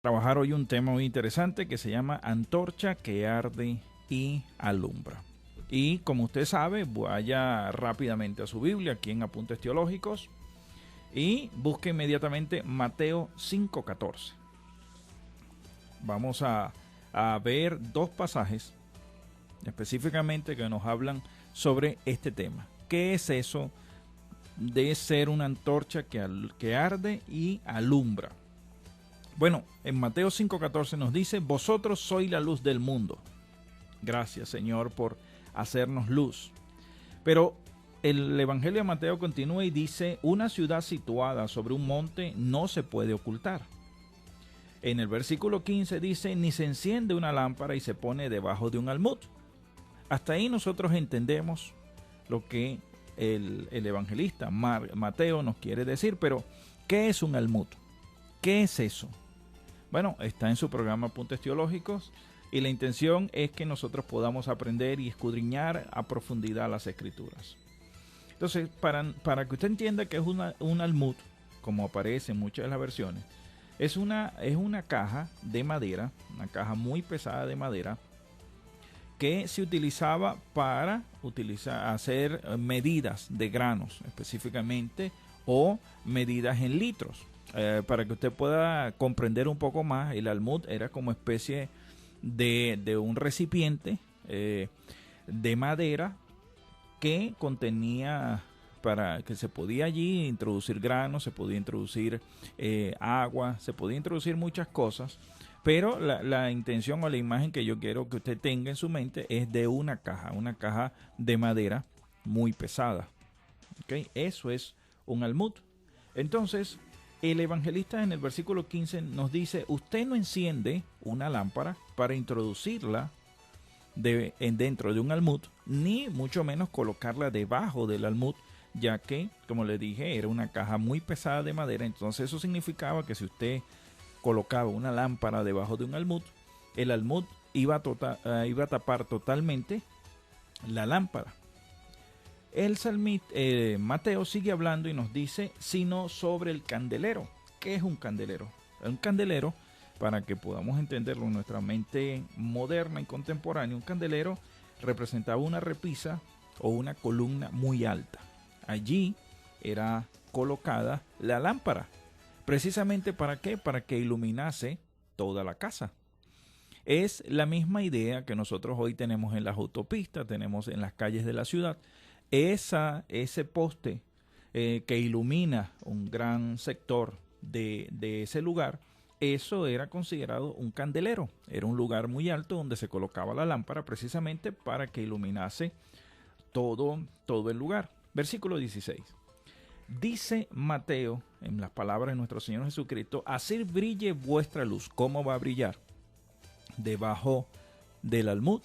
trabajar hoy un tema muy interesante que se llama antorcha que arde y alumbra. Y como usted sabe, vaya rápidamente a su Biblia, aquí en Apuntes Teológicos, y busque inmediatamente Mateo 5:14. Vamos a ver dos pasajes específicamente que nos hablan sobre este tema. ¿Qué es eso de ser una antorcha que arde y alumbra? Bueno, en Mateo 5:14 nos dice: vosotros sois la luz del mundo. Gracias, Señor, por hacernos luz. Pero el Evangelio de Mateo continúa y dice: una ciudad situada sobre un monte no se puede ocultar. En el versículo 15 dice: ni se enciende una lámpara y se pone debajo de un almud. Hasta ahí nosotros entendemos lo que el evangelista Mateo nos quiere decir, pero ¿qué es un almud? ¿Qué es eso? Bueno, está en su programa Apuntes Teológicos y la intención es que nosotros podamos aprender y escudriñar a profundidad las Escrituras. Entonces, para que usted entienda que es un almud, como aparece en muchas de las versiones, es una caja de madera, una caja muy pesada de madera, que se utilizaba para hacer medidas de granos específicamente, o medidas en litros. Para que usted pueda comprender un poco más, el almud era como especie de un recipiente de madera que contenía, para que se podía allí introducir granos, se podía introducir agua, se podía introducir muchas cosas. Pero la intención o la imagen que yo quiero que usted tenga en su mente es de una caja de madera muy pesada. ¿Okay? Eso es un almud. Entonces, el evangelista en el versículo 15 nos dice: usted no enciende una lámpara para introducirla dentro de un almud, ni mucho menos colocarla debajo del almud, ya que, como le dije, era una caja muy pesada de madera. Entonces eso significaba que si usted colocaba una lámpara debajo de un almud, el almud iba a tapar totalmente la lámpara. Mateo sigue hablando y nos dice: sino sobre el candelero. ¿Qué es un candelero? Un candelero, para que podamos entenderlo en nuestra mente moderna y contemporánea, un candelero representaba una repisa o una columna muy alta. Allí era colocada la lámpara. ¿Precisamente para qué? Para que iluminase toda la casa. Es la misma idea que nosotros hoy tenemos en las autopistas, tenemos en las calles de la ciudad. Ese poste que ilumina un gran sector de ese lugar, eso era considerado un candelero. Era un lugar muy alto donde se colocaba la lámpara precisamente para que iluminase todo el lugar. Versículo 16. Dice Mateo, en las palabras de nuestro Señor Jesucristo: así brille vuestra luz. ¿Cómo va a brillar? Debajo del almud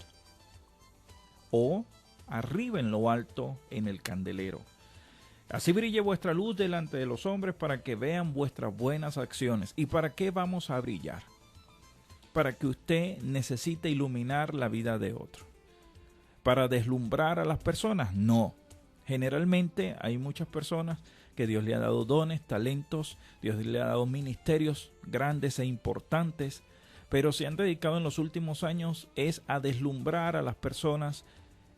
o arriba en lo alto en el candelero. Así brille vuestra luz delante de los hombres, para que vean vuestras buenas acciones. ¿Y para qué vamos a brillar? Para que usted necesite iluminar la vida de otro. ¿Para deslumbrar a las personas? No. Generalmente hay muchas personas que Dios le ha dado dones, talentos, Dios le ha dado ministerios grandes e importantes, pero se han dedicado en los últimos años es a deslumbrar a las personas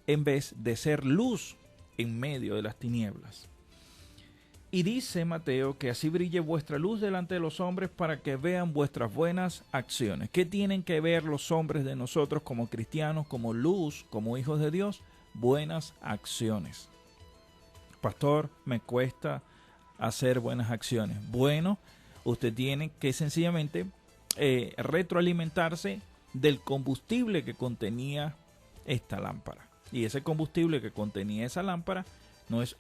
en vez de ser luz en medio de las tinieblas. Y dice Mateo que así brille vuestra luz delante de los hombres, para que vean vuestras buenas acciones. ¿Qué tienen que ver los hombres de nosotros como cristianos, como luz, como hijos de Dios? Buenas acciones. Pastor, me cuesta hacer buenas acciones. Bueno, usted tiene que sencillamente retroalimentarse del combustible que contenía esta lámpara. Y ese combustible que contenía esa lámpara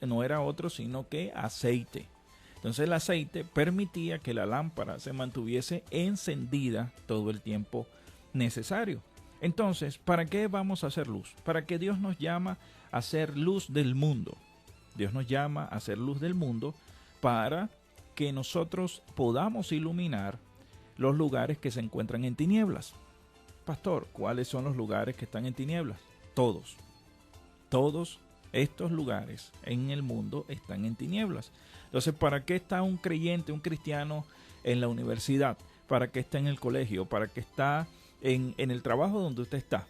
no era otro sino que aceite. Entonces el aceite permitía que la lámpara se mantuviese encendida todo el tiempo necesario. Entonces, ¿para qué vamos a hacer luz? ¿Para qué Dios nos llama a ser luz del mundo? Dios nos llama a ser luz del mundo para que nosotros podamos iluminar los lugares que se encuentran en tinieblas. Pastor, ¿cuáles son los lugares que están en tinieblas? Todos. Todos estos lugares en el mundo están en tinieblas. Entonces, ¿para qué está un creyente, un cristiano en la universidad? para qué está en el colegio, para qué está en el trabajo donde usted está,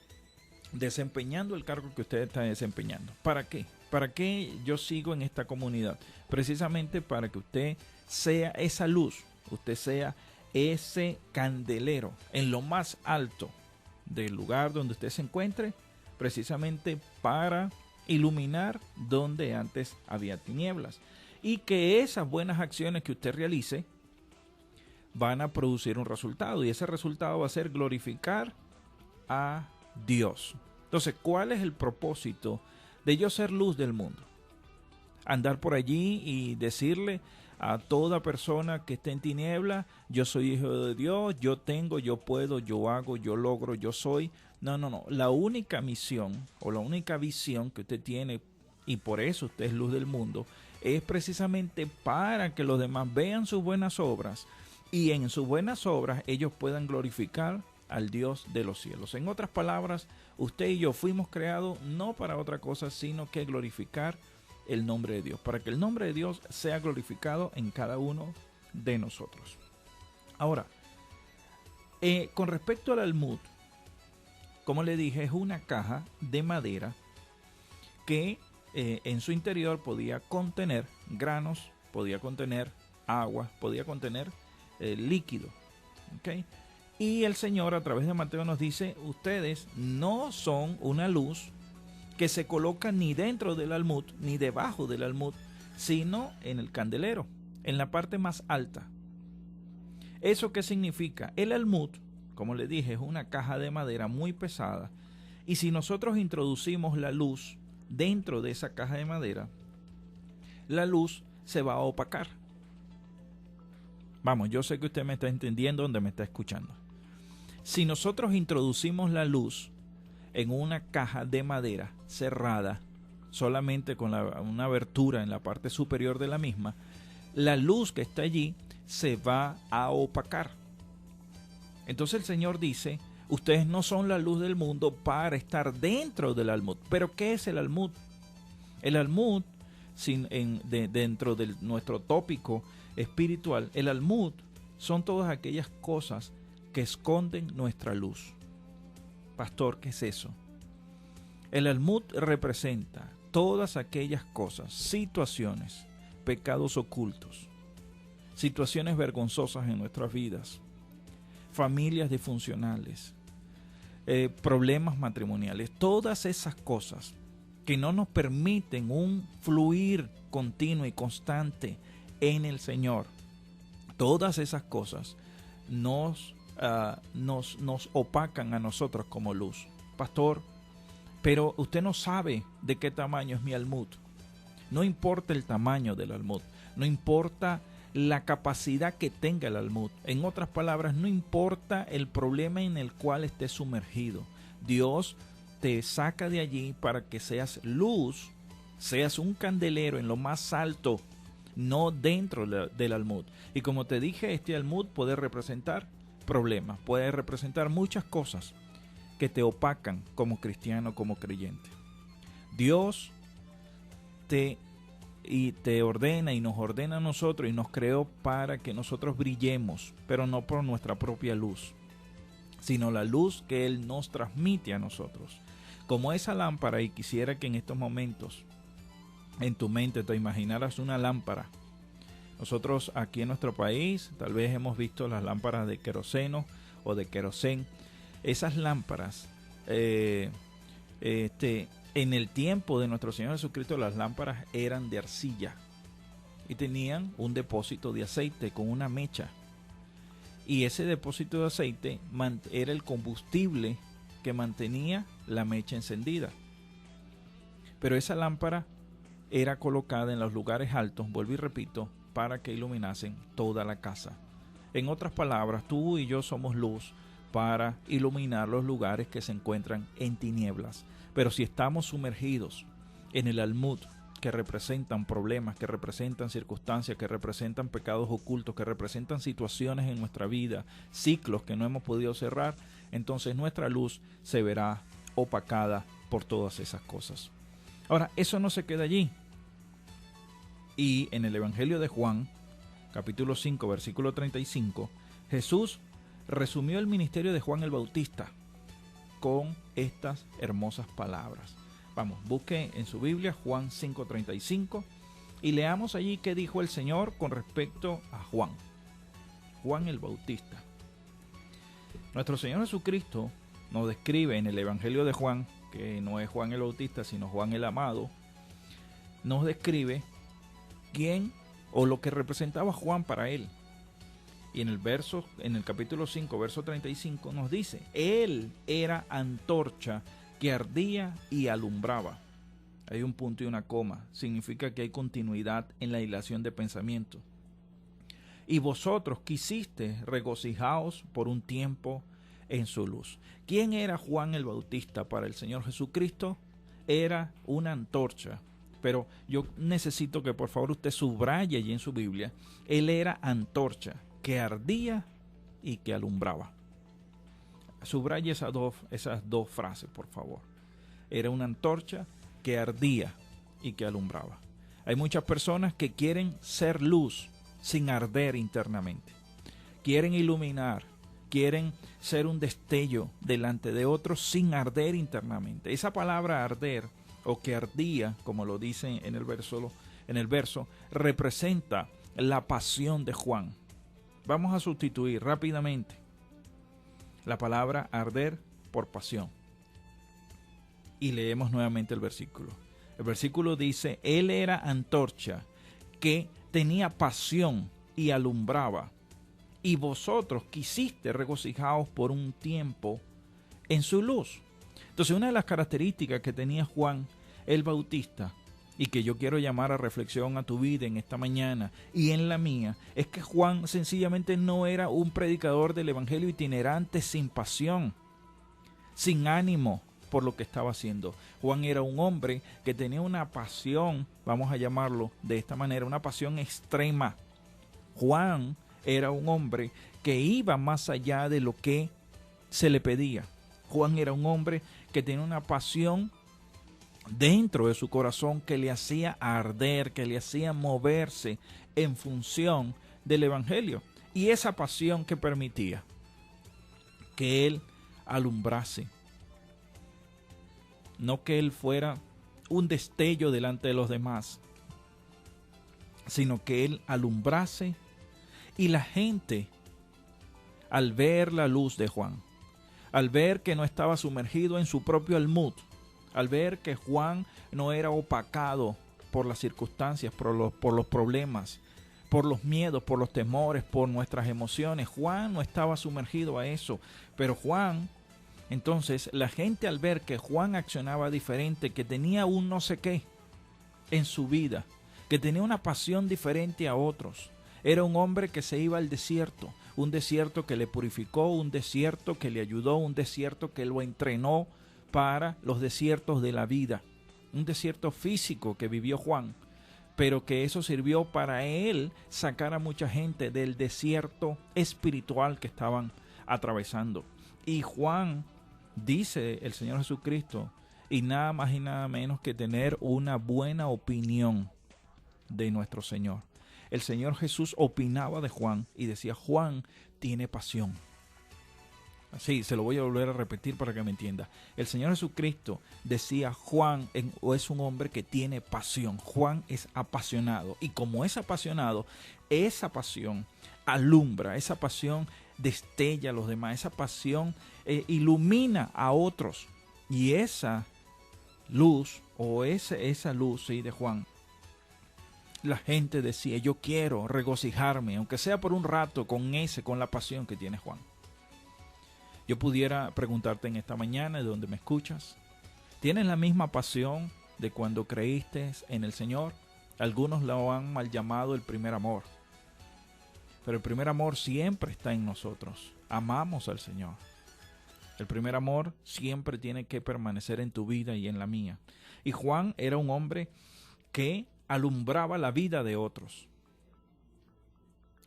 desempeñando el cargo que usted está desempeñando. ¿Para qué? ¿Para qué yo sigo en esta comunidad? Precisamente para que usted sea esa luz, usted sea ese candelero en lo más alto del lugar donde usted se encuentre, precisamente para iluminar donde antes había tinieblas. Y que esas buenas acciones que usted realice van a producir un resultado, y ese resultado va a ser glorificar a Dios. Entonces, ¿cuál es el propósito de yo ser luz del mundo? Andar por allí y decirle a toda persona que esté en tiniebla: yo soy hijo de Dios, yo tengo, yo puedo, yo hago, yo logro, yo soy. No. La única misión o la única visión que usted tiene, y por eso usted es luz del mundo, es precisamente para que los demás vean sus buenas obras, y en sus buenas obras ellos puedan glorificar al Dios de los cielos. En otras palabras, usted y yo fuimos creados no para otra cosa, sino que glorificar el nombre de Dios, para que el nombre de Dios sea glorificado en cada uno de nosotros. Ahora, con respecto al almud, como le dije, es una caja de madera que en su interior podía contener granos, podía contener agua, podía contener líquido. ¿Okay? Y el Señor a través de Mateo nos dice: ustedes no son una luz que se coloca ni dentro del almud ni debajo del almud, sino en el candelero, en la parte más alta. ¿Eso qué significa? El almud, como le dije, es una caja de madera muy pesada, y si nosotros introducimos la luz dentro de esa caja de madera, la luz se va a opacar. Vamos, yo sé que usted me está entendiendo donde me está escuchando. Si nosotros introducimos la luz en una caja de madera cerrada, solamente con una abertura en la parte superior de la misma, la luz que está allí se va a opacar. Entonces el Señor dice: ustedes no son la luz del mundo para estar dentro del almud. ¿Pero qué es el almud? El almud, dentro de nuestro tópico espiritual, el almud son todas aquellas cosas que esconden nuestra luz. Pastor, ¿qué es eso? El almud representa todas aquellas cosas, situaciones, pecados ocultos, situaciones vergonzosas en nuestras vidas, familias disfuncionales, problemas matrimoniales, todas esas cosas que no nos permiten un fluir continuo y constante en el Señor. Todas esas cosas nos opacan a nosotros como luz. Pastor, pero usted no sabe de qué tamaño es mi almud. No importa el tamaño del almud, no importa la capacidad que tenga el almud. En otras palabras, no importa el problema en el cual esté sumergido. Dios te saca de allí para que seas luz, seas un candelero en lo más alto, no dentro del almud. Y como te dije, este almud puede representar problemas, puede representar muchas cosas que te opacan como cristiano, como creyente. Dios te ordena y nos ordena a nosotros y nos creó para que nosotros brillemos, pero no por nuestra propia luz, sino la luz que Él nos transmite a nosotros. Como esa lámpara, y quisiera que en estos momentos en tu mente te imaginaras una lámpara. Nosotros aquí en nuestro país tal vez hemos visto las lámparas de queroseno o de querosén. Esas lámparas, en el tiempo de nuestro Señor Jesucristo, las lámparas eran de arcilla y tenían un depósito de aceite con una mecha. Y ese depósito de aceite era el combustible que mantenía la mecha encendida. Pero esa lámpara era colocada en los lugares altos, vuelvo y repito, para que iluminasen toda la casa. En otras palabras, tú y yo somos luz para iluminar los lugares que se encuentran en tinieblas. Pero si estamos sumergidos en el almud, que representan problemas, que representan circunstancias, que representan pecados ocultos, que representan situaciones en nuestra vida, ciclos que no hemos podido cerrar, entonces nuestra luz se verá opacada por todas esas cosas. Ahora, eso no se queda allí. Y en el Evangelio de Juan, capítulo 5, versículo 35, Jesús resumió el ministerio de Juan el Bautista con estas hermosas palabras. Vamos, busque en su Biblia Juan 5:35 y leamos allí qué dijo el Señor con respecto a Juan el Bautista. Nuestro Señor Jesucristo nos describe en el Evangelio de Juan, que no es Juan el Bautista, sino Juan el Amado, nos describe quién o lo que representaba Juan para él. Y en el capítulo 5, verso 35, nos dice: Él era antorcha que ardía y alumbraba. Hay un punto y una coma. Significa que hay continuidad en la hilación de pensamiento. Y vosotros quisiste regocijaos por un tiempo en su luz. ¿Quién era Juan el Bautista para el Señor Jesucristo? Era una antorcha. Pero yo necesito que por favor usted subraye allí en su Biblia: Él era antorcha que ardía y que alumbraba. Subraye esas dos frases, por favor. Era una antorcha que ardía y que alumbraba. Hay muchas personas que quieren ser luz sin arder internamente. Quieren iluminar, quieren ser un destello delante de otros sin arder internamente. Esa palabra arder o que ardía, como lo dice en el verso, representa la pasión de Juan. Vamos a sustituir rápidamente la palabra arder por pasión. Y leemos nuevamente el versículo. El versículo dice: Él era antorcha que tenía pasión y alumbraba, y vosotros quisiste regocijaos por un tiempo en su luz. Entonces, una de las características que tenía Juan el Bautista, y que yo quiero llamar a reflexión a tu vida en esta mañana y en la mía, es que Juan sencillamente no era un predicador del evangelio itinerante sin pasión, sin ánimo por lo que estaba haciendo. Juan era un hombre que tenía una pasión, vamos a llamarlo de esta manera, una pasión extrema. Juan era un hombre que iba más allá de lo que se le pedía. Juan era un hombre que tenía una pasión dentro de su corazón que le hacía arder, que le hacía moverse en función del evangelio. Y esa pasión que permitía que él alumbrase. No que él fuera un destello delante de los demás, sino que él alumbrase, y la gente, al ver la luz de Juan, al ver que no estaba sumergido en su propio almud, al ver que Juan no era opacado por las circunstancias, por los problemas, por los miedos, por los temores, por nuestras emociones. Juan no estaba sumergido a eso, pero Juan, entonces la gente al ver que Juan accionaba diferente, que tenía un no sé qué en su vida, que tenía una pasión diferente a otros, era un hombre que se iba al desierto, un desierto que le purificó, un desierto que le ayudó, un desierto que lo entrenó para los desiertos de la vida, un desierto físico que vivió Juan, pero que eso sirvió para él sacar a mucha gente del desierto espiritual que estaban atravesando. Y Juan, dice el Señor Jesucristo, y nada más y nada menos que tener una buena opinión de nuestro Señor. El Señor Jesús opinaba de Juan y decía: Juan tiene pasión. Así, se lo voy a volver a repetir para que me entienda. El Señor Jesucristo decía: Juan es un hombre que tiene pasión. Juan es apasionado. Y como es apasionado, esa pasión alumbra, esa pasión destella a los demás, esa pasión ilumina a otros. Y esa luz, o esa luz, sí, de Juan, la gente decía: yo quiero regocijarme, aunque sea por un rato, con la pasión que tiene Juan. Yo pudiera preguntarte en esta mañana, de donde me escuchas, ¿tienes la misma pasión de cuando creíste en el Señor? Algunos lo han mal llamado el primer amor. Pero el primer amor siempre está en nosotros. Amamos al Señor. El primer amor siempre tiene que permanecer en tu vida y en la mía. Y Juan era un hombre que alumbraba la vida de otros.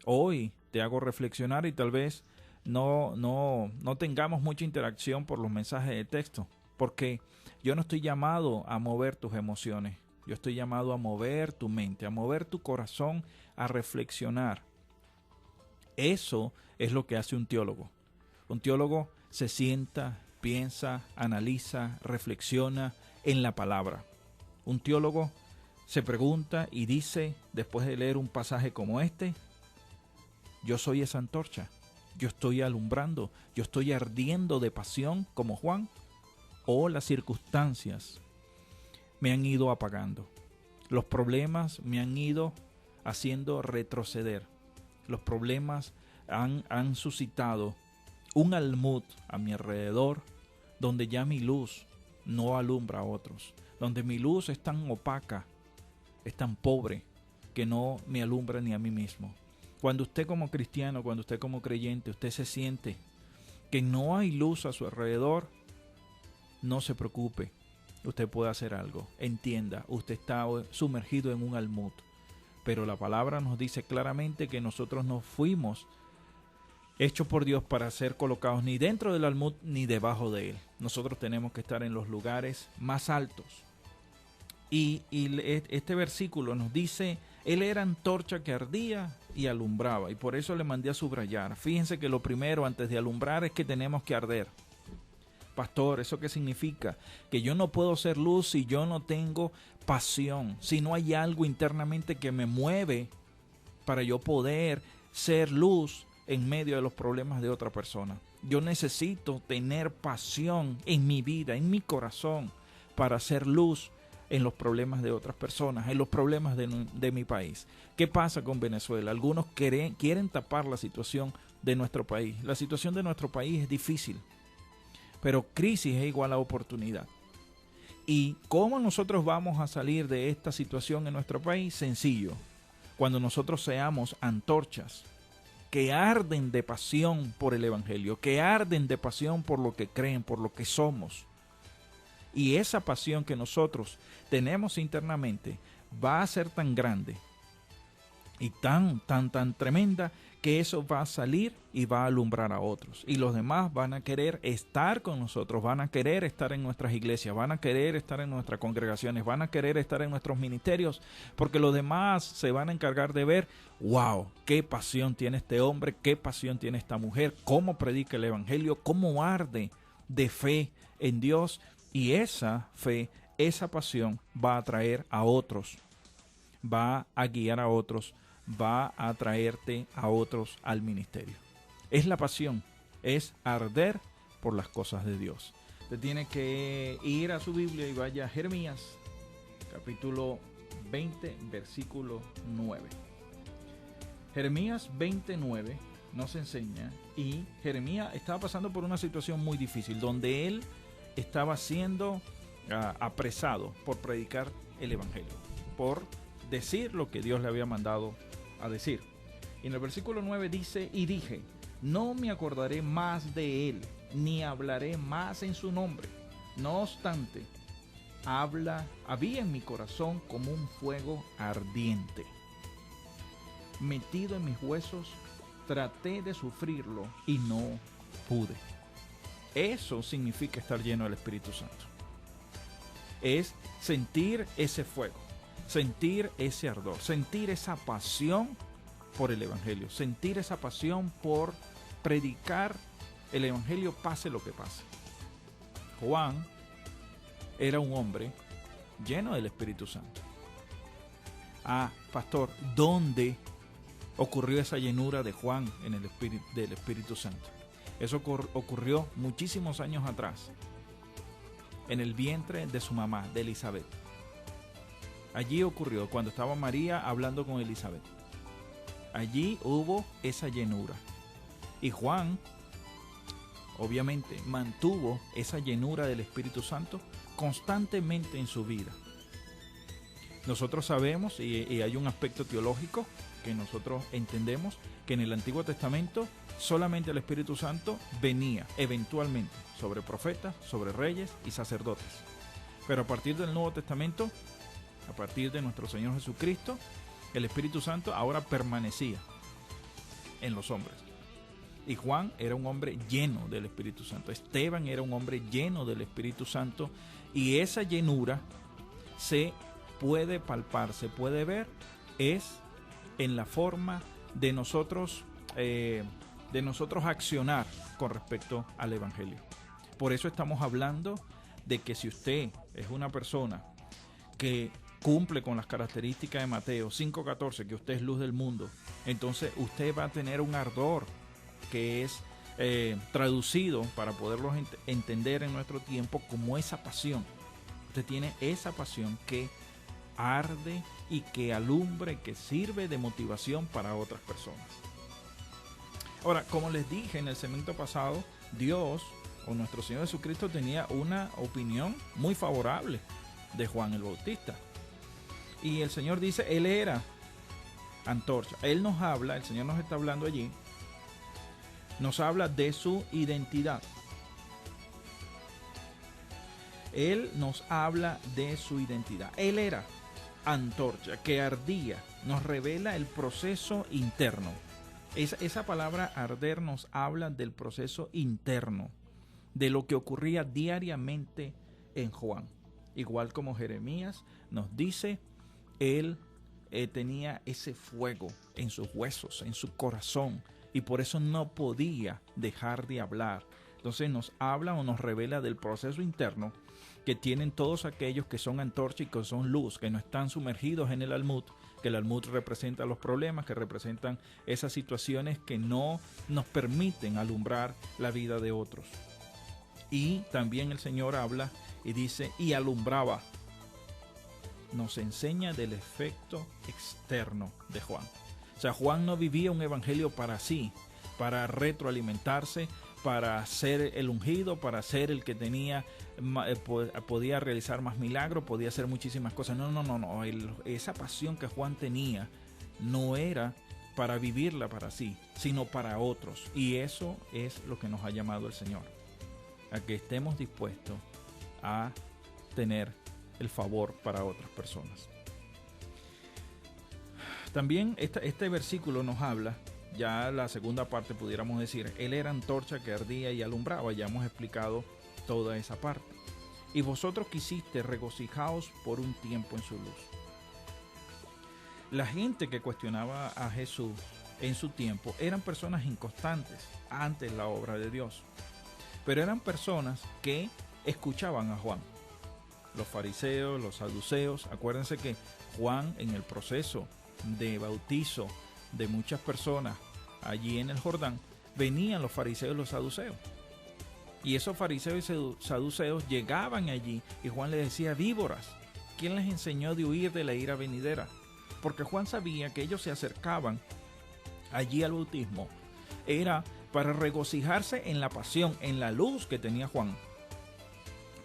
Hoy te hago reflexionar y tal vez no tengamos mucha interacción por los mensajes de texto, porque yo no estoy llamado a mover tus emociones, yo estoy llamado a mover tu mente, a mover tu corazón, a reflexionar Eso es lo que hace un teólogo. Un teólogo se sienta, piensa, analiza, reflexiona en la palabra. Un teólogo se pregunta y dice, después de leer un pasaje como este, yo soy esa antorcha, yo estoy alumbrando, yo estoy ardiendo de pasión como Juan, o las circunstancias me han ido apagando. Los problemas me han ido haciendo retroceder. Los problemas han suscitado un almud a mi alrededor, donde ya mi luz no alumbra a otros, donde mi luz es tan opaca, es tan pobre, que no me alumbra ni a mí mismo. Cuando usted como cristiano, cuando usted como creyente, usted se siente que no hay luz a su alrededor, no se preocupe, usted puede hacer algo. Entienda, usted está sumergido en un almud, pero la palabra nos dice claramente que nosotros no fuimos hechos por Dios para ser colocados ni dentro del almud ni debajo de él. Nosotros tenemos que estar en los lugares más altos. Y este versículo nos dice, él era antorcha que ardía y alumbraba, y por eso le mandé a subrayar. Fíjense que lo primero antes de alumbrar es que tenemos que arder. Pastor, ¿eso qué significa? Que yo no puedo ser luz si yo no tengo pasión, si no hay algo internamente que me mueve para yo poder ser luz en medio de los problemas de otra persona. Yo necesito tener pasión en mi vida, en mi corazón, para ser luz en los problemas de otras personas, en los problemas de mi país. ¿Qué pasa con Venezuela? Algunos quieren tapar la situación de nuestro país. La situación de nuestro país es difícil, pero crisis es igual a oportunidad. ¿Y cómo nosotros vamos a salir de esta situación en nuestro país? Sencillo, cuando nosotros seamos antorchas que arden de pasión por el Evangelio, que arden de pasión por lo que creen, por lo que somos. Y esa pasión que nosotros tenemos internamente va a ser tan grande y tan tremenda que eso va a salir y va a alumbrar a otros. Y los demás van a querer estar con nosotros, van a querer estar en nuestras iglesias, van a querer estar en nuestras congregaciones, van a querer estar en nuestros ministerios, porque los demás se van a encargar de ver, wow, qué pasión tiene este hombre, qué pasión tiene esta mujer, cómo predica el Evangelio, cómo arde de fe en Dios. Y esa fe, esa pasión va a atraer a otros, va a guiar a otros, va a atraerte a otros al ministerio. Es la pasión, es arder por las cosas de Dios. Usted tiene que ir a su Biblia y vaya a Jeremías, capítulo 20, versículo 9. Jeremías 29 nos enseña, y Jeremías estaba pasando por una situación muy difícil, donde él estaba siendo apresado por predicar el Evangelio, por decir lo que Dios le había mandado a decir. Y en el versículo 9 dice, y dije, no me acordaré más de él, ni hablaré más en su nombre. No obstante, había en mi corazón como un fuego ardiente. Metido en mis huesos, traté de sufrirlo y no pude. Eso significa estar lleno del Espíritu Santo. Es sentir ese fuego, sentir ese ardor, sentir esa pasión por el Evangelio, sentir esa pasión por predicar el Evangelio pase lo que pase. Juan era un hombre lleno del Espíritu Santo. Ah, pastor, ¿dónde ocurrió esa llenura de Juan en el del Espíritu Santo? Eso ocurrió muchísimos años atrás, en el vientre de su mamá, de Elizabeth. Allí ocurrió cuando estaba María hablando con Elizabeth. Allí hubo esa llenura. Y Juan, obviamente, mantuvo esa llenura del Espíritu Santo constantemente en su vida. Nosotros sabemos, y hay un aspecto teológico que nosotros entendemos, que en el Antiguo Testamento solamente el Espíritu Santo venía eventualmente sobre profetas, sobre reyes y sacerdotes. Pero a partir del Nuevo Testamento, a partir de nuestro Señor Jesucristo, el Espíritu Santo ahora permanecía en los hombres. Y Juan era un hombre lleno del Espíritu Santo. Esteban era un hombre lleno del Espíritu Santo. Y esa llenura se puede palpar, se puede ver, es en la forma de nosotros de nosotros accionar con respecto al Evangelio. Por eso estamos hablando de que si usted es una persona que cumple con las características de Mateo 5:14, que usted es luz del mundo, entonces usted va a tener un ardor que es traducido para poderlo entender en nuestro tiempo como esa pasión. Usted tiene esa pasión que arde y que alumbra y que sirve de motivación para otras personas. Ahora, como les dije en el segmento pasado, Dios o nuestro Señor Jesucristo tenía una opinión muy favorable de Juan el Bautista. Y el Señor dice, Él era antorcha. Él nos habla, el Señor nos está hablando allí, nos habla de su identidad. Él nos habla de su identidad. Él era antorcha que ardía, nos revela el proceso interno. Esa palabra arder nos habla del proceso interno, de lo que ocurría diariamente en Juan. Igual como Jeremías nos dice, él tenía ese fuego en sus huesos, en su corazón, y por eso no podía dejar de hablar. Entonces nos habla o nos revela del proceso interno que tienen todos aquellos que son antorcha y que son luz, que no están sumergidos en el almud, que el almud representa los problemas, que representan esas situaciones que no nos permiten alumbrar la vida de otros. Y también el Señor habla y dice, y alumbraba. Nos enseña del efecto externo de Juan. O sea, Juan no vivía un evangelio para sí, para retroalimentarse, para ser el ungido, para ser el que tenía, podía realizar más milagros, podía hacer muchísimas cosas. No. Esa pasión que Juan tenía no era para vivirla para sí, sino para otros. Y eso es lo que nos ha llamado el Señor, a que estemos dispuestos a tener el favor para otras personas. También este versículo nos habla, ya la segunda parte pudiéramos decir, Él era antorcha que ardía y alumbraba. Ya hemos explicado toda esa parte. Y vosotros quisiste regocijaos por un tiempo en su luz. La gente que cuestionaba a Jesús en su tiempo eran personas inconstantes ante la obra de Dios, pero eran personas que escuchaban a Juan. Los fariseos, los saduceos. Acuérdense que Juan, en el proceso de bautizo de muchas personas allí en el Jordán, venían los fariseos y los saduceos. Y esos fariseos y saduceos llegaban allí y Juan les decía, víboras, ¿quién les enseñó de huir de la ira venidera? Porque Juan sabía que ellos se acercaban allí al bautismo, era para regocijarse en la pasión, en la luz que tenía Juan.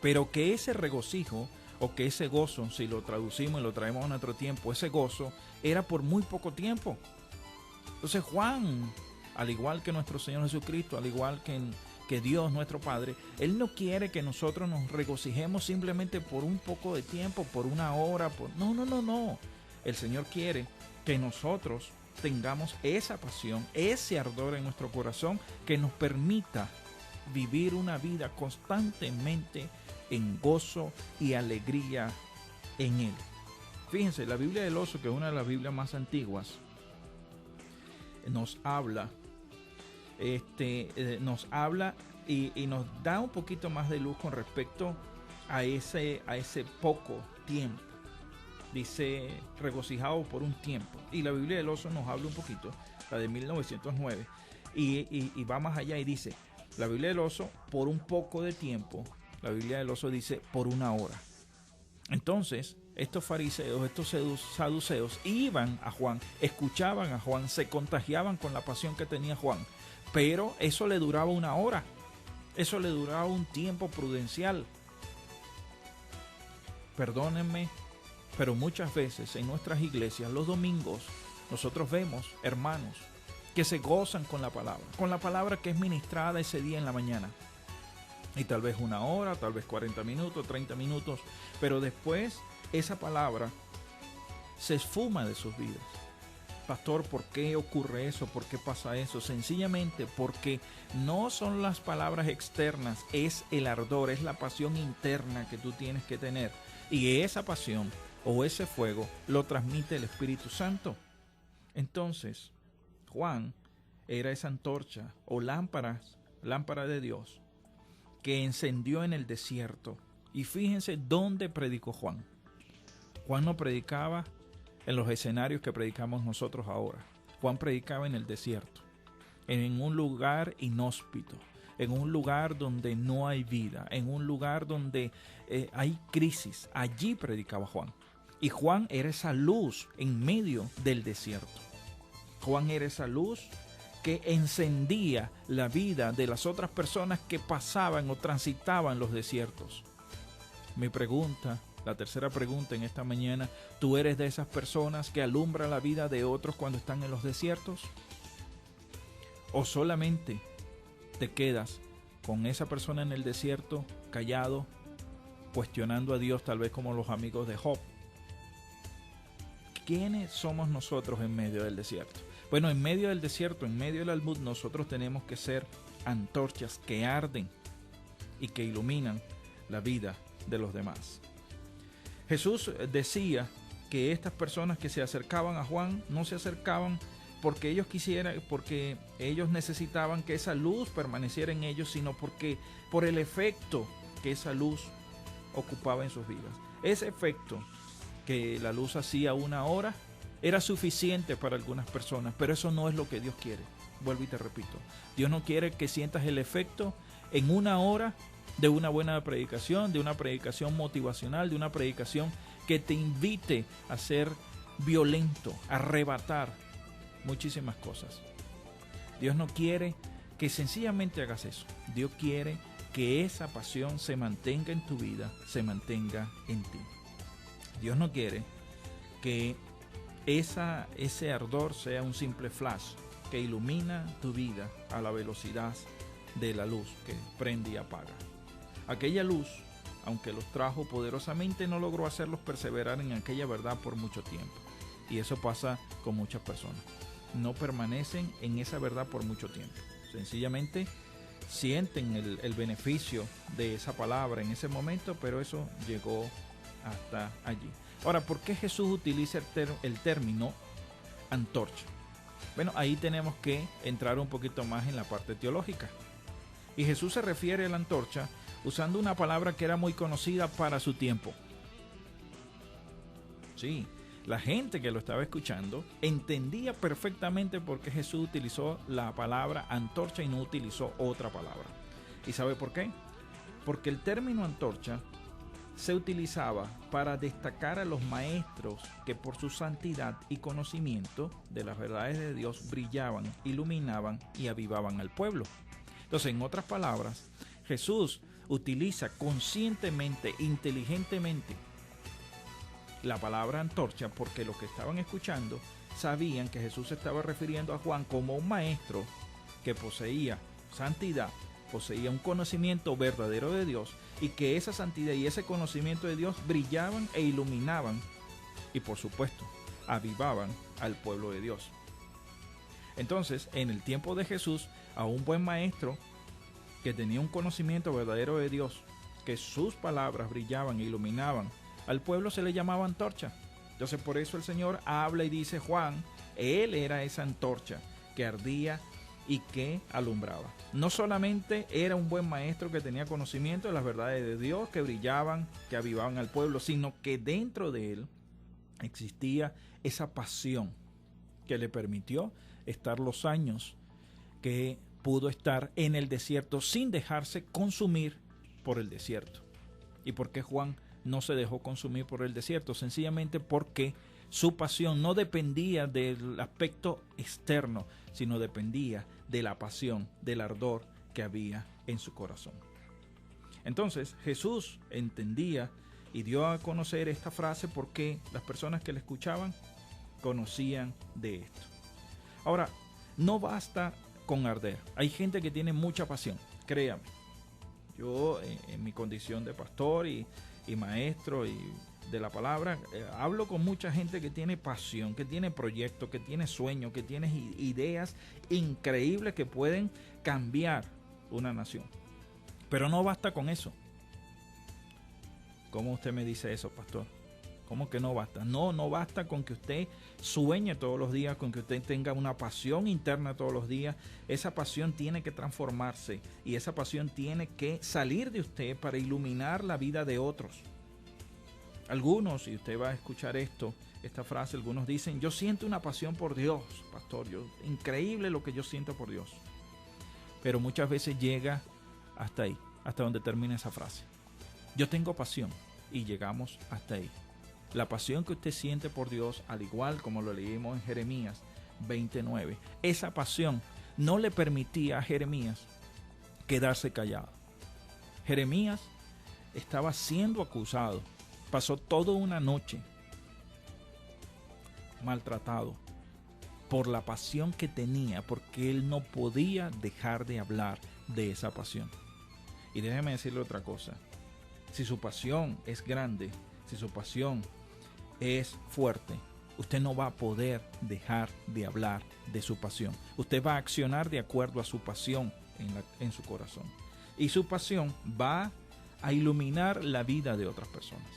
Pero que ese regocijo o que ese gozo, si lo traducimos y lo traemos a nuestro tiempo, ese gozo era por muy poco tiempo. Entonces Juan, al igual que nuestro Señor Jesucristo, al igual que Dios nuestro Padre, Él no quiere que nosotros nos regocijemos simplemente por un poco de tiempo, por una hora, no. El Señor quiere que nosotros tengamos esa pasión, ese ardor en nuestro corazón que nos permita vivir una vida constantemente en gozo y alegría en Él. Fíjense, la Biblia del Oso, que es una de las Biblias más antiguas, nos habla y nos da un poquito más de luz con respecto a ese poco tiempo. Dice, regocijado por un tiempo. Y la Biblia del Oso nos habla un poquito, la de 1909, y va más allá y dice, la Biblia del Oso, por un poco de tiempo. La Biblia del Oso dice, por una hora. Entonces, estos fariseos, estos saduceos iban a Juan, escuchaban a Juan, se contagiaban con la pasión que tenía Juan, pero eso le duraba una hora, eso le duraba un tiempo prudencial. Perdónenme, pero muchas veces en nuestras iglesias, los domingos, nosotros vemos hermanos que se gozan con la palabra que es ministrada ese día en la mañana. Y tal vez una hora, tal vez 40 minutos, 30 minutos, pero después esa palabra se esfuma de sus vidas. Pastor, ¿por qué ocurre eso? ¿Por qué pasa eso? Sencillamente porque no son las palabras externas, es el ardor, es la pasión interna que tú tienes que tener. Y esa pasión o ese fuego lo transmite el Espíritu Santo. Entonces, Juan era esa antorcha o lámpara de Dios que encendió en el desierto. Y fíjense dónde predicó Juan. Juan no predicaba en los escenarios que predicamos nosotros ahora. Juan predicaba en el desierto, en un lugar inhóspito, en un lugar donde no hay vida, en un lugar donde hay crisis. Allí predicaba Juan. Y Juan era esa luz en medio del desierto. Juan era esa luz que encendía la vida de las otras personas que pasaban o transitaban los desiertos. Mi pregunta, la tercera pregunta en esta mañana: ¿tú eres de esas personas que alumbran la vida de otros cuando están en los desiertos? ¿O solamente te quedas con esa persona en el desierto, callado, cuestionando a Dios, tal vez como los amigos de Job? ¿Quiénes somos nosotros en medio del desierto? Bueno, en medio del desierto, en medio del Almud, nosotros tenemos que ser antorchas que arden y que iluminan la vida de los demás. Jesús decía que estas personas que se acercaban a Juan no se acercaban porque ellos quisieran, porque ellos necesitaban que esa luz permaneciera en ellos, sino porque por el efecto que esa luz ocupaba en sus vidas. Ese efecto que la luz hacía una hora era suficiente para algunas personas, pero eso no es lo que Dios quiere. Vuelvo y te repito, Dios no quiere que sientas el efecto en una hora de una buena predicación, de una predicación motivacional, de una predicación que te invite a ser violento, a arrebatar muchísimas cosas. Dios no quiere que sencillamente hagas eso. Dios quiere que esa pasión se mantenga en tu vida, se mantenga en ti. Dios no quiere que ese ardor sea un simple flash que ilumina tu vida a la velocidad de la luz que prende y apaga. Aquella luz, aunque los trajo poderosamente, no logró hacerlos perseverar en aquella verdad por mucho tiempo. Y eso pasa con muchas personas. No permanecen en esa verdad por mucho tiempo. Sencillamente sienten el beneficio de esa palabra en ese momento, pero eso llegó hasta allí. Ahora, ¿por qué Jesús utiliza el término antorcha? Bueno, ahí tenemos que entrar un poquito más en la parte teológica. Y Jesús se refiere a la antorcha usando una palabra que era muy conocida para su tiempo. Sí, la gente que lo estaba escuchando entendía perfectamente por qué Jesús utilizó la palabra antorcha y no utilizó otra palabra. ¿Y sabe por qué? Porque el término antorcha se utilizaba para destacar a los maestros que por su santidad y conocimiento de las verdades de Dios brillaban, iluminaban y avivaban al pueblo. Entonces, en otras palabras, Jesús utiliza conscientemente, inteligentemente la palabra antorcha porque los que estaban escuchando sabían que Jesús se estaba refiriendo a Juan como un maestro que poseía santidad, poseía un conocimiento verdadero de Dios, y que esa santidad y ese conocimiento de Dios brillaban e iluminaban y, por supuesto, avivaban al pueblo de Dios. Entonces, en el tiempo de Jesús, a un buen maestro que tenía un conocimiento verdadero de Dios, que sus palabras brillaban e iluminaban al pueblo, se le llamaba antorcha. Entonces, por eso el Señor habla y dice: Juan, él era esa antorcha que ardía y que alumbraba. No solamente era un buen maestro que tenía conocimiento de las verdades de Dios, que brillaban, que avivaban al pueblo, sino que dentro de él existía esa pasión que le permitió estar los años que pudo estar en el desierto sin dejarse consumir por el desierto. ¿Y por qué Juan no se dejó consumir por el desierto? Sencillamente porque su pasión no dependía del aspecto externo, sino dependía de la pasión, del ardor que había en su corazón. Entonces Jesús entendía y dio a conocer esta frase porque las personas que le escuchaban conocían de esto. Ahora, no basta con arder. Hay gente que tiene mucha pasión, créame. Yo, en mi condición de pastor y maestro y de la palabra, hablo con mucha gente que tiene pasión, que tiene proyectos, que tiene sueños, que tiene ideas increíbles que pueden cambiar una nación. Pero no basta con eso. ¿Cómo usted me dice eso, pastor? ¿Cómo que no basta? No, no basta con que usted sueñe todos los días, con que usted tenga una pasión interna todos los días. Esa pasión tiene que transformarse y esa pasión tiene que salir de usted para iluminar la vida de otros. Algunos, y usted va a escuchar esta frase, algunos dicen, yo siento una pasión por Dios, pastor, increíble lo que yo siento por Dios. Pero muchas veces llega hasta ahí, hasta donde termina esa frase. Yo tengo pasión y llegamos hasta ahí. La pasión que usted siente por Dios, al igual como lo leímos en Jeremías 29, esa pasión no le permitía a Jeremías quedarse callado. Jeremías estaba siendo acusado, pasó toda una noche maltratado por la pasión que tenía, porque él no podía dejar de hablar de esa pasión. Y déjeme decirle otra cosa, si su pasión es grande, si su pasión es fuerte, usted no va a poder dejar de hablar de su pasión. Usted va a accionar de acuerdo a su pasión en su corazón. Y su pasión va a iluminar la vida de otras personas.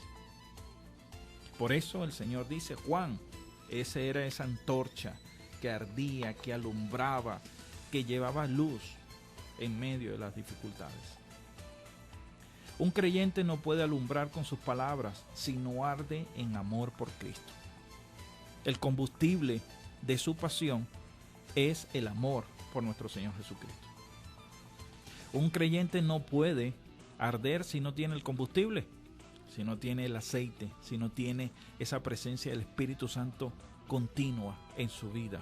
Por eso el Señor dice, Juan, esa era esa antorcha que ardía, que alumbraba, que llevaba luz en medio de las dificultades. Un creyente no puede alumbrar con sus palabras si no arde en amor por Cristo. El combustible de su pasión es el amor por nuestro Señor Jesucristo. Un creyente no puede arder si no tiene el combustible, si no tiene el aceite, si no tiene esa presencia del Espíritu Santo continua en su vida.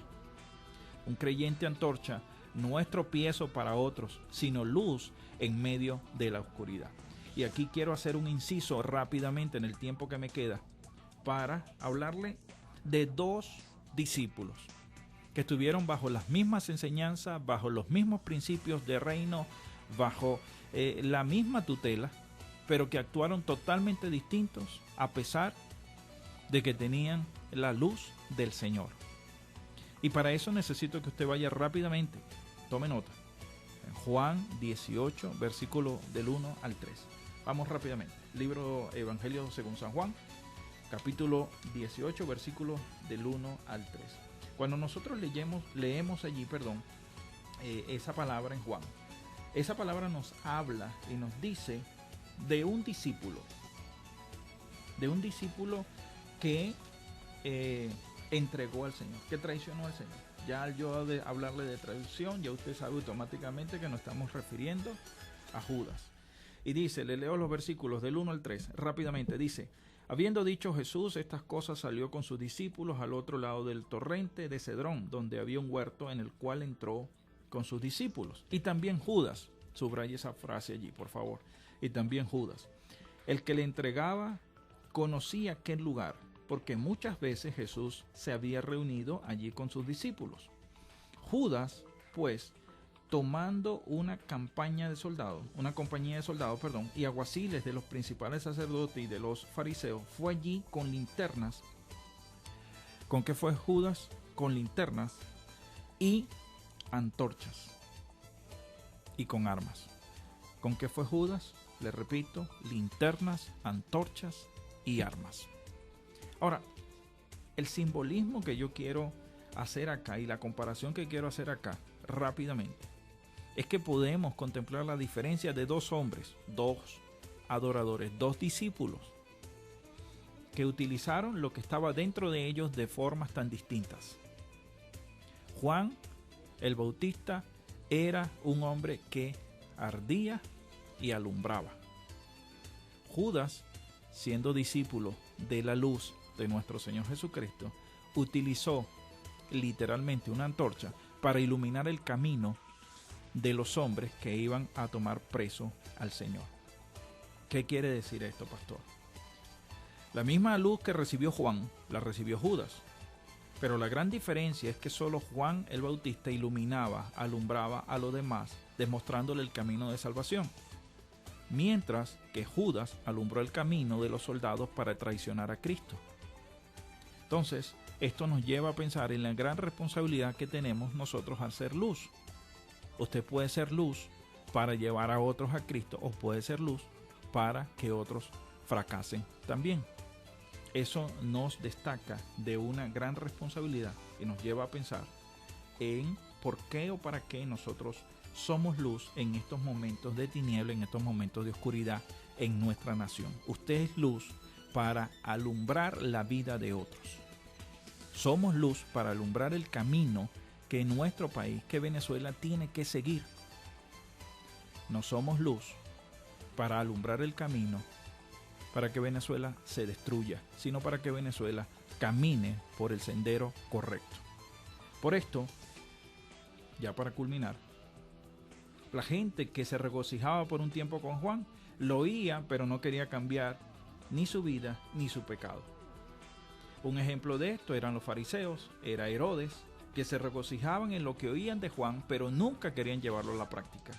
Un creyente antorcha no es tropiezo para otros, sino luz en medio de la oscuridad. Y aquí quiero hacer un inciso rápidamente en el tiempo que me queda para hablarle de dos discípulos que estuvieron bajo las mismas enseñanzas, bajo los mismos principios de reino, bajo la misma tutela, pero que actuaron totalmente distintos a pesar de que tenían la luz del Señor. Y para eso necesito que usted vaya rápidamente, tome nota, en Juan 18, versículo del 1 al 3. Vamos rápidamente. Libro Evangelio según San Juan, capítulo 18, versículos del 1 al 3. Cuando nosotros leemos allí, esa palabra en Juan, esa palabra nos habla y nos dice de un discípulo que entregó al Señor, que traicionó al Señor. Ya al yo hablarle de traición, ya usted sabe automáticamente que nos estamos refiriendo a Judas. Y dice, le leo los versículos del 1 al 3, rápidamente, dice, habiendo dicho Jesús estas cosas, salió con sus discípulos al otro lado del torrente de Cedrón, donde había un huerto en el cual entró con sus discípulos. Y también Judas, subraye esa frase allí, por favor, y también Judas, el que le entregaba, conocía aquel lugar, porque muchas veces Jesús se había reunido allí con sus discípulos. Judas, pues, tomando una compañía de soldados, y alguaciles de los principales sacerdotes y de los fariseos, fue allí con linternas. ¿Con qué fue Judas? Con linternas y antorchas y con armas. ¿Con qué fue Judas? Le repito, linternas, antorchas y armas. Ahora, el simbolismo que yo quiero hacer acá y la comparación que quiero hacer acá rápidamente es que podemos contemplar la diferencia de dos hombres, dos adoradores, dos discípulos que utilizaron lo que estaba dentro de ellos de formas tan distintas. Juan el Bautista era un hombre que ardía y alumbraba. Judas, siendo discípulo de la luz de nuestro Señor Jesucristo, utilizó literalmente una antorcha para iluminar el camino de los hombres que iban a tomar preso al Señor. ¿Qué quiere decir esto, pastor? La misma luz que recibió Juan, la recibió Judas. Pero la gran diferencia es que solo Juan el Bautista iluminaba, alumbraba a los demás, demostrándole el camino de salvación. Mientras que Judas alumbró el camino de los soldados para traicionar a Cristo. Entonces, esto nos lleva a pensar en la gran responsabilidad que tenemos nosotros al ser luz. Usted puede ser luz para llevar a otros a Cristo o puede ser luz para que otros fracasen también. eso nos destaca de una gran responsabilidad y nos lleva a pensar en por qué o para qué nosotros somos luz en estos momentos de tiniebla, en estos momentos de oscuridad en nuestra nación. Usted es luz para alumbrar la vida de otros. Somos luz para alumbrar el camino que nuestro país, que Venezuela, tiene que seguir. No somos luz para alumbrar el camino para que Venezuela se destruya, sino para que Venezuela camine por el sendero correcto. Por esto, ya para culminar, la gente que se regocijaba por un tiempo con Juan, lo oía, pero no quería cambiar ni su vida ni su pecado. Un ejemplo de esto eran los fariseos, era Herodes, que se regocijaban en lo que oían de Juan, pero nunca querían llevarlo a la práctica.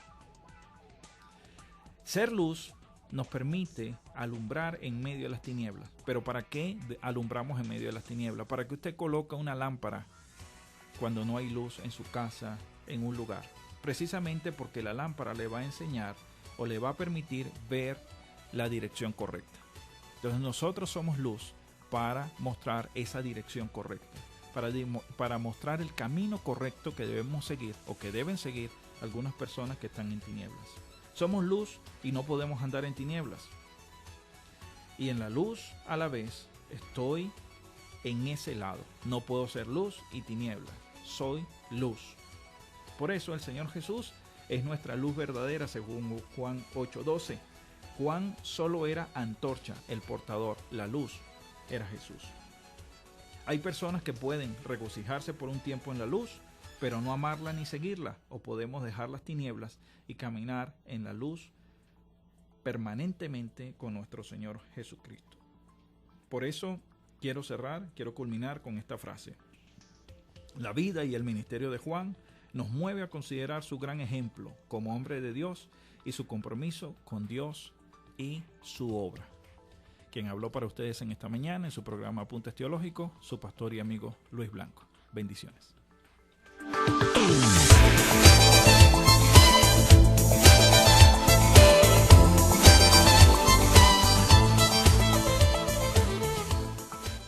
Ser luz nos permite alumbrar en medio de las tinieblas. ¿Pero para qué alumbramos en medio de las tinieblas? Para que usted coloque una lámpara cuando no hay luz en su casa, en un lugar. Precisamente porque la lámpara le va a enseñar o le va a permitir ver la dirección correcta. Entonces nosotros somos luz para mostrar esa dirección correcta, para mostrar el camino correcto que debemos seguir o que deben seguir algunas personas que están en tinieblas. Somos luz y no podemos andar en tinieblas. Y en la luz a la vez estoy en ese lado. No puedo ser luz y tiniebla. Soy luz. Por eso el Señor Jesús es nuestra luz verdadera según Juan 8:12. Juan solo era antorcha, el portador, la luz era Jesús. Hay personas que pueden regocijarse por un tiempo en la luz, pero no amarla ni seguirla, o podemos dejar las tinieblas y caminar en la luz permanentemente con nuestro Señor Jesucristo. Por eso quiero culminar con esta frase. La vida y el ministerio de Juan nos mueve a considerar su gran ejemplo como hombre de Dios y su compromiso con Dios y su obra. Quien habló para ustedes en esta mañana en su programa Apuntes Teológicos, su pastor y amigo Luis Blanco. Bendiciones.